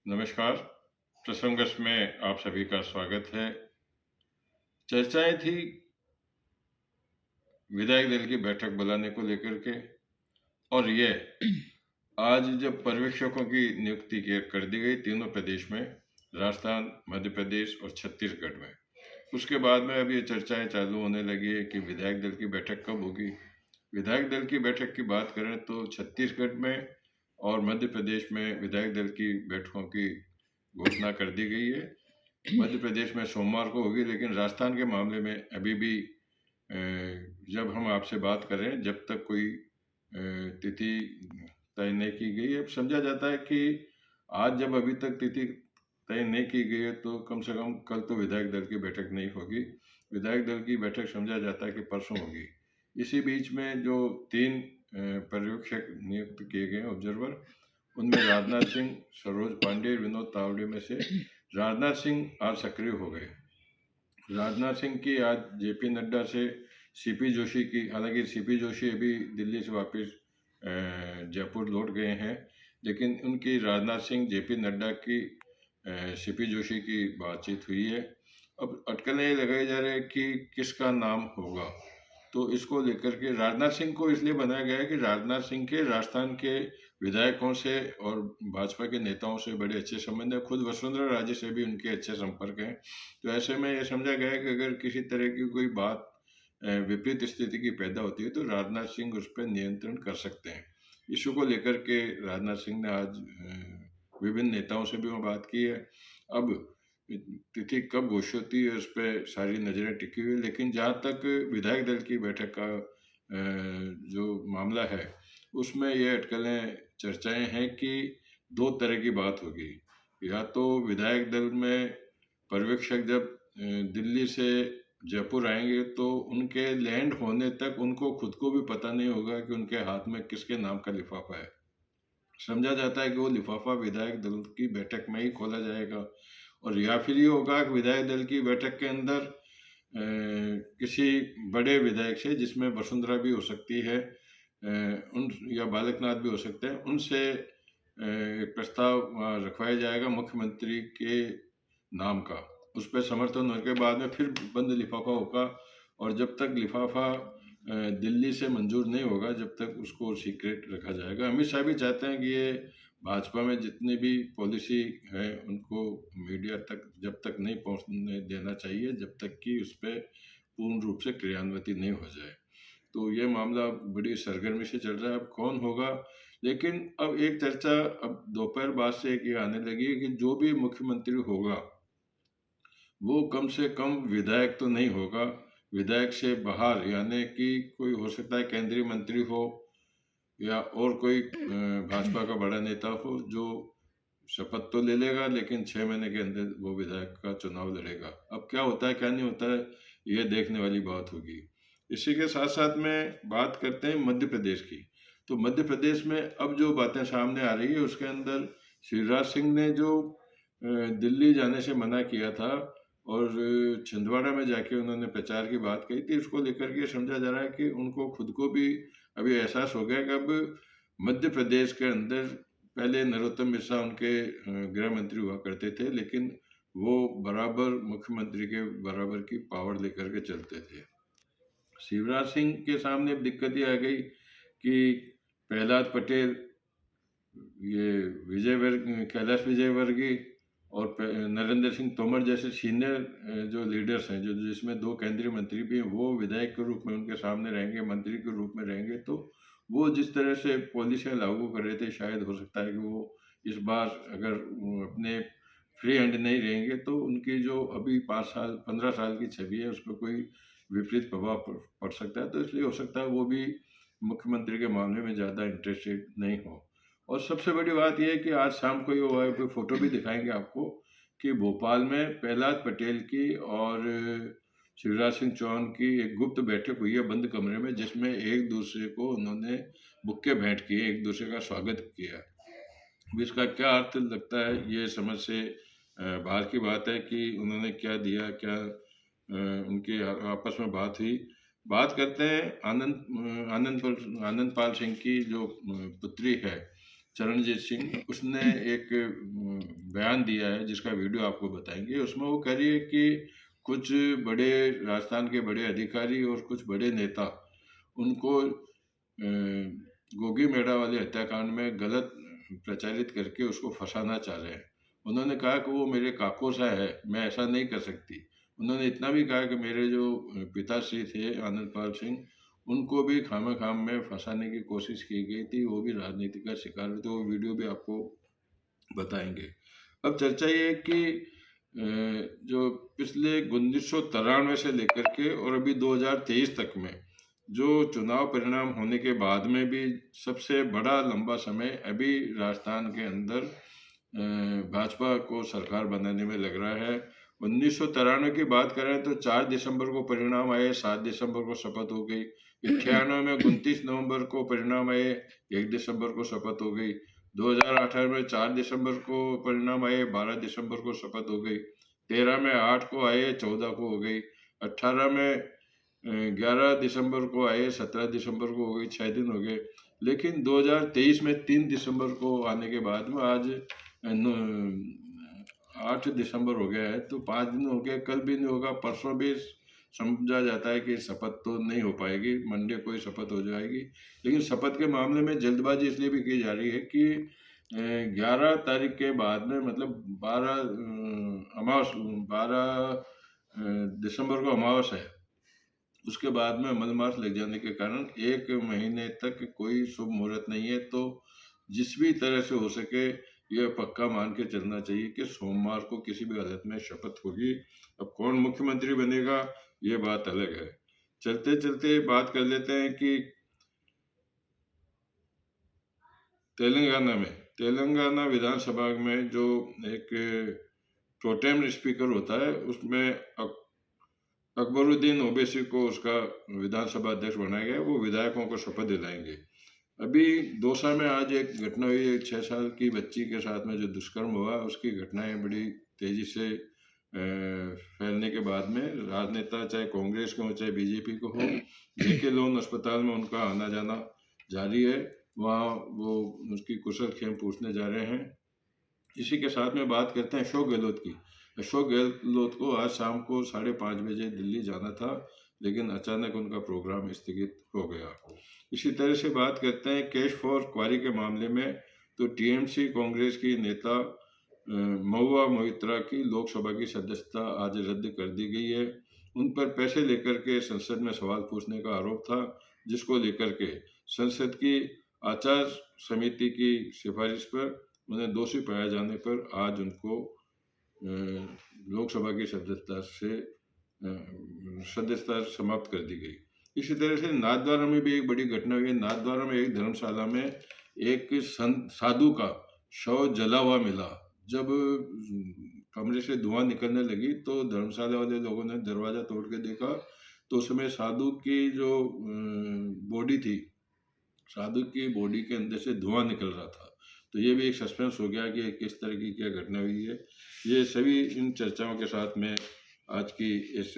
नमस्कार। प्रसंगस में आप सभी का स्वागत है। चर्चाएं थी विधायक दल की बैठक बुलाने को लेकर के, और ये आज जब पर्यवेक्षकों की नियुक्ति कर दी गई तीनों प्रदेश में, राजस्थान, मध्य प्रदेश और छत्तीसगढ़ में, उसके बाद में अब ये चर्चाएं चालू होने लगी है कि विधायक दल की बैठक कब होगी। विधायक दल की बैठक की बात करें तो छत्तीसगढ़ में और मध्य प्रदेश में विधायक दल की बैठकों की घोषणा कर दी गई है। मध्य प्रदेश में सोमवार को होगी, लेकिन राजस्थान के मामले में अभी भी जब हम आपसे बात करें, जब तक कोई तिथि तय नहीं की गई है। समझा जाता है कि आज जब अभी तक तिथि तय नहीं की गई है तो कम से कम कल तो विधायक दल की बैठक नहीं होगी। विधायक दल की बैठक समझा जाता है कि परसों होगी। इसी बीच में जो 3 पर्यवेक्षक नियुक्त किए गए ऑब्जर्वर, उनमें राजनाथ सिंह, सरोज पांडे, विनोद तावड़े में से राजनाथ सिंह आज सक्रिय हो गए। राजनाथ सिंह की आज जेपी नड्डा से सीपी जोशी की, हालांकि सीपी जोशी अभी दिल्ली से वापस जयपुर लौट गए हैं, लेकिन उनकी राजनाथ सिंह, जेपी नड्डा की, सीपी जोशी की बातचीत हुई है। अब अटकलें लगाई जा रही है कि किसका नाम होगा। तो इसको लेकर के राजनाथ सिंह को इसलिए बनाया गया है कि राजनाथ सिंह के राजस्थान के विधायकों से और भाजपा के नेताओं से बड़े अच्छे संबंध है। खुद वसुंधरा राजे से भी उनके अच्छे संपर्क हैं। तो ऐसे में ये समझा गया है कि अगर किसी तरह की कोई बात विपरीत स्थिति की पैदा होती है तो राजनाथ सिंह उस पर नियंत्रण कर सकते हैं। इशू को लेकर के राजनाथ सिंह ने आज विभिन्न नेताओं से भी बात की है। अब तिथि कब घोषित होती है उस पर सारी नज़रें टिकी हुई है, लेकिन जहाँ तक विधायक दल की बैठक का जो मामला है, उसमें ये अटकलें चर्चाएं हैं कि 2 तरह की बात होगी। या तो विधायक दल में पर्यवेक्षक जब दिल्ली से जयपुर आएंगे तो उनके लैंड होने तक उनको खुद को भी पता नहीं होगा कि उनके हाथ में किसके नाम का लिफाफा है। समझा जाता है कि वो लिफाफा विधायक दल की बैठक में ही खोला जाएगा, और या फिर ये होगा कि विधायक दल की बैठक के अंदर किसी बड़े विधायक से, जिसमें वसुंधरा भी हो सकती है, उन या बालकनाथ भी हो सकते हैं, उनसे एक प्रस्ताव रखवाया जाएगा मुख्यमंत्री के नाम का। उस पर समर्थन होने के बाद में फिर बंद लिफाफा होगा, और जब तक लिफाफा दिल्ली से मंजूर नहीं होगा जब तक उसको सीक्रेट रखा जाएगा। अमित शाह भी चाहते हैं कि ये भाजपा में जितनी भी पॉलिसी है उनको मीडिया तक जब तक नहीं पहुंचने देना चाहिए जब तक कि उस पर पूर्ण रूप से क्रियान्वित नहीं हो जाए। तो ये मामला बड़ी सरगर्मी से चल रहा है। अब कौन होगा, लेकिन अब एक चर्चा अब दोपहर बाद से एक ये आने लगी है कि जो भी मुख्यमंत्री होगा वो कम से कम विधायक तो नहीं होगा, विधायक से बाहर, यानी कि कोई हो सकता है केंद्रीय मंत्री हो या और कोई भाजपा का बड़ा नेता हो जो शपथ तो ले लेगा लेकिन 6 महीने के अंदर वो विधायक का चुनाव लड़ेगा। अब क्या होता है क्या नहीं होता है, ये देखने वाली बात होगी। इसी के साथ साथ में बात करते हैं मध्य प्रदेश की। तो मध्य प्रदेश में अब जो बातें सामने आ रही है उसके अंदर शिवराज सिंह ने जो दिल्ली जाने से मना किया था और छिंदवाड़ा में जाके उन्होंने प्रचार की बात कही थी, उसको लेकर के समझा जा रहा है कि उनको खुद को भी अभी एहसास हो गया कि अब मध्य प्रदेश के अंदर पहले नरोत्तम मिश्रा उनके गृह मंत्री हुआ करते थे, लेकिन वो बराबर मुख्यमंत्री के बराबर की पावर लेकर के चलते थे। शिवराज सिंह के सामने दिक्कत ये आ गई कि प्रहलाद पटेल, ये कैलाश विजयवर्गीय और नरेंद्र सिंह तोमर जैसे सीनियर जो लीडर्स हैं, जो जिसमें 2 केंद्रीय मंत्री भी हैं, वो विधायक के रूप में उनके सामने रहेंगे, मंत्री के रूप में रहेंगे। तो वो जिस तरह से पॉलिसियाँ लागू कर रहे थे, शायद हो सकता है कि वो इस बार अगर वो अपने फ्री हैंड नहीं रहेंगे तो उनकी जो अभी 5 साल 15 साल की छवि है उस पर कोई विपरीत प्रभाव पड़ सकता है। तो इसलिए हो सकता है वो भी मुख्यमंत्री के मामले में ज़्यादा इंटरेस्टेड नहीं हो। और सबसे बड़ी बात यह है कि आज शाम को ये कोई फोटो भी दिखाएंगे आपको कि भोपाल में प्रहलाद पटेल की और शिवराज सिंह चौहान की एक गुप्त बैठक हुई है बंद कमरे में, जिसमें एक दूसरे को उन्होंने बुक्के भेंट किए, एक दूसरे का स्वागत किया। इसका क्या अर्थ लगता है ये समझ से बाहर की बात है कि उन्होंने क्या दिया, क्या उनकी आपस में बात हुई। बात करते हैं आनंद पाल सिंह की, जो पुत्री है चरणजीत सिंह, उसने एक बयान दिया है जिसका वीडियो आपको बताएंगे। उसमें वो कह रही है कि कुछ बड़े राजस्थान के बड़े अधिकारी और कुछ बड़े नेता उनको गोगी मेड़ा वाले हत्याकांड में गलत प्रचारित करके उसको फंसाना चाह रहे हैं। उन्होंने कहा कि वो मेरे काकोसा है, मैं ऐसा नहीं कर सकती। उन्होंने इतना भी कहा कि मेरे जो पिताश्री थे आनंद पाल सिंह, उनको भी खाम में फंसाने की कोशिश की गई थी, वो भी राजनीति का शिकार हुए थे। वो वीडियो भी आपको बताएंगे। अब चर्चा ये है कि जो पिछले 1993 से लेकर के और अभी 2023 तक में जो चुनाव परिणाम होने के बाद में भी सबसे बड़ा लंबा समय अभी राजस्थान के अंदर भाजपा को सरकार बनाने में लग रहा है। 1993 की बात करें तो 4 दिसंबर को परिणाम आए, 7 दिसंबर को शपथ हो गई। 98 में 29 नवंबर को परिणाम आए, 1 दिसंबर को शपथ हो गई। 2018 में 4 दिसंबर को परिणाम आए, 12 दिसंबर को शपथ हो गई। 13 में 8 को आए, 14 को हो गई। 18 में 11 दिसंबर को आए, 17 दिसंबर को हो गई, 6 दिन हो गए। लेकिन 2023 में 3 दिसंबर को आने के बाद में आज 8 दिसंबर हो गया है, तो 5 दिन हो गए। कल भी नहीं होगा, परसों भी समझा जाता है कि शपथ तो नहीं हो पाएगी, मंडे को ही शपथ हो जाएगी। लेकिन शपथ के मामले में जल्दबाजी इसलिए भी की जा रही है कि 11 तारीख के बाद में, मतलब 12 दिसंबर को अमावस है, उसके बाद में मलमास लग जाने के कारण 1 महीने तक कोई शुभ मुहूर्त नहीं है। तो जिस भी तरह से हो सके यह पक्का मान के चलना चाहिए कि सोमवार को किसी भी हालत में शपथ होगी। अब कौन मुख्यमंत्री बनेगा ये बात अलग है। चलते चलते बात कर लेते हैं कि तेलंगाना विधानसभा में जो एक प्रोटेम स्पीकर होता है, उसमें अकबरुद्दीन ओवैसी को उसका विधानसभा अध्यक्ष बनाया गया। वो विधायकों को शपथ दिलाएंगे। अभी दौसा में आज एक घटना हुई, एक 6 साल की बच्ची के साथ में जो दुष्कर्म हुआ, उसकी घटनाएं बड़ी तेजी से फैलने के बाद में राजनेता, चाहे कांग्रेस के हो चाहे बीजेपी को हो, जेके लोन अस्पताल में उनका आना जाना जारी है। वहाँ वो उसकी कुशल क्षेम पूछने जा रहे हैं। इसी के साथ में बात करते हैं अशोक गहलोत की। अशोक गहलोत को आज शाम को 5:30 बजे दिल्ली जाना था, लेकिन अचानक उनका प्रोग्राम स्थगित हो गया। इसी तरह से बात करते हैं कैश फॉर क्वारी के मामले में। तो टीएमसी कांग्रेस की नेता महुआ मोइत्रा की लोकसभा की सदस्यता आज रद्द कर दी गई है। उन पर पैसे लेकर के संसद में सवाल पूछने का आरोप था, जिसको लेकर के संसद की आचार समिति की सिफारिश पर उन्हें दोषी पाया जाने पर आज उनको लोकसभा की सदस्यता समाप्त कर दी गई। इसी तरह से नाथद्वारा में भी एक बड़ी घटना हुई है। नाथद्वारा में एक धर्मशाला में एक साधु का शव जला हुआ मिला। जब कमरे से धुआं निकलने लगी तो धर्मशाला वाले लोगों ने दरवाजा तोड़ के देखा, तो उसमें साधु की जो बॉडी थी, साधु की बॉडी के अंदर से धुआं निकल रहा था। तो ये भी एक सस्पेंस हो गया कि किस तरह की क्या घटना हुई है। ये सभी इन चर्चाओं के साथ में आज की इस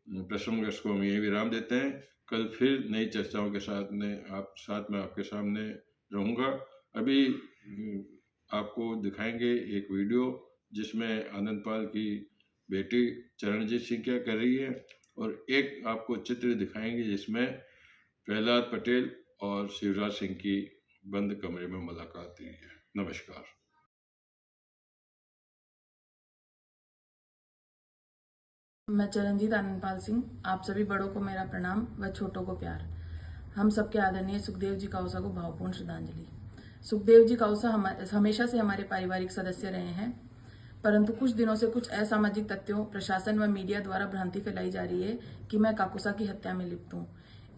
प्रसंग को हम यही विराम देते हैं। कल फिर नई चर्चाओं के साथ में आपके सामने रहूँगा। अभी आपको दिखाएंगे एक वीडियो जिसमें आनंद पाल की बेटी चरणजीत सिंह क्या कर रही है, और एक आपको चित्र दिखाएंगे जिसमें प्रहलाद पटेल और शिवराज सिंह की बंद कमरे में मुलाकात हुई है। नमस्कार। मैं चरणजीत आनंदपाल सिंह, आप सभी बड़ों को मेरा प्रणाम व छोटों को प्यार। हम सबके आदरणीय सुखदेव जी काउसा को भावपूर्ण श्रद्धांजलि। सुखदेव जी काउसा हमेशा से हमारे पारिवारिक सदस्य रहे हैं, परंतु कुछ दिनों से कुछ असामाजिक तथ्यों, प्रशासन व मीडिया द्वारा भ्रांति फैलाई जा रही है कि मैं काकुसा की हत्या में लिप्त हूँ।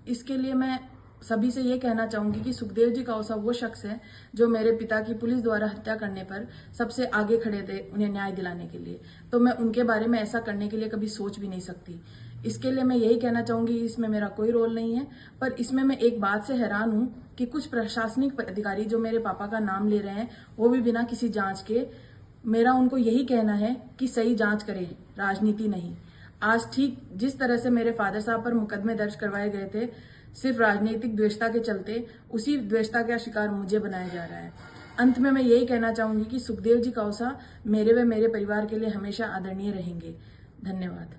इसके लिए मैं सभी से ये कहना चाहूंगी कि सुखदेव जी काउसा वो शख्स है जो मेरे पिता की पुलिस द्वारा हत्या करने पर सबसे आगे खड़े थे उन्हें न्याय दिलाने के लिए। तो मैं उनके बारे में ऐसा करने के लिए कभी सोच भी नहीं सकती। इसके लिए मैं यही कहना चाहूंगी, इसमें मेरा कोई रोल नहीं है, पर इसमें मैं एक बात से हैरान हूं कि कुछ प्रशासनिक अधिकारी जो मेरे पापा का नाम ले रहे हैं, वो भी बिना किसी जांच के। मेरा उनको यही कहना है कि सही जांच करें, राजनीति नहीं। आज ठीक जिस तरह से मेरे फादर साहब पर मुकदमे दर्ज करवाए गए थे, सिर्फ राजनीतिक द्वेषता के चलते उसी द्वेषता का शिकार मुझे बनाया जा रहा है। अंत में मैं यही कहना चाहूंगी कि सुखदेव जी कौसा मेरे व मेरे परिवार के लिए हमेशा आदरणीय रहेंगे। धन्यवाद।